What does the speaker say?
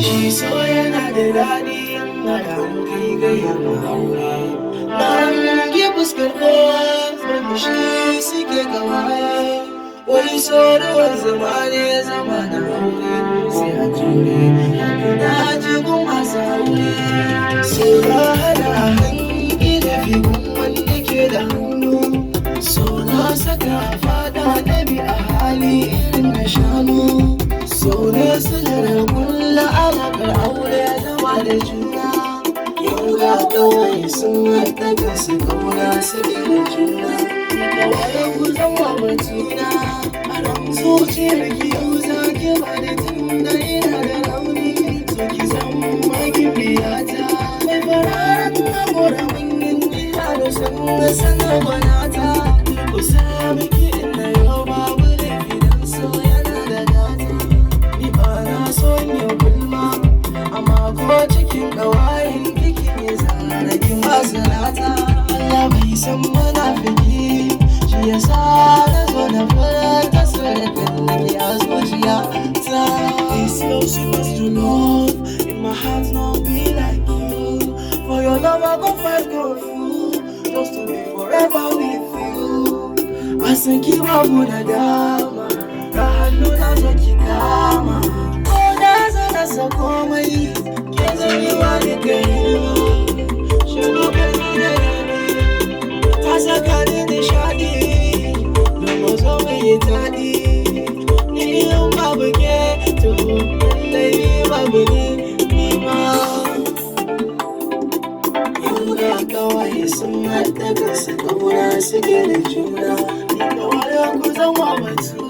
Shi so yana da daɗi yana da hankali ga yin aure. Na hangi fuskar kowa murmushi suke gawaye. Wani so ruwan zama ne zama da aure sai a jure. Na ji gun masu aure. So ya hana hangi da figun wanda ke da hannu. So na saka fada ɗabi a hali irin na shanu. So ne silar kulla alaƙar aure zama da juna. Yau ga kawai sun haɗa kansu kauna su da juna. Kawai ku zama batuna. A ran zuciyar ki yau za ki ba da tunda ina da rauni. So ki zama kibiyata. Mai fararen haƙora manyan gida da sana banata. Ku sami ki ina yau babu laifi don so yana da gata. Ko cikin ƙawayen kikin ya zaragi masu rata. Allah bai san munafiki, shi ya sa na zo na furta sirrin nake a zuciya ta. It's so supposed to love, in my heart not be like you. For your love I go fight go through, just to be forever with you. I san ki babu da dama, ga hannu na zo ki kama. Ko da zan rasa komai, zan yi wani gari shigo karfi da daɗi ta saka ni nishaɗi domin zo mai yi daɗi ni yau babu ke to lallai ni babu ni ma yau ga kawai sun haɗa kansu ƙauna suke da juna ni kawai ku zama batu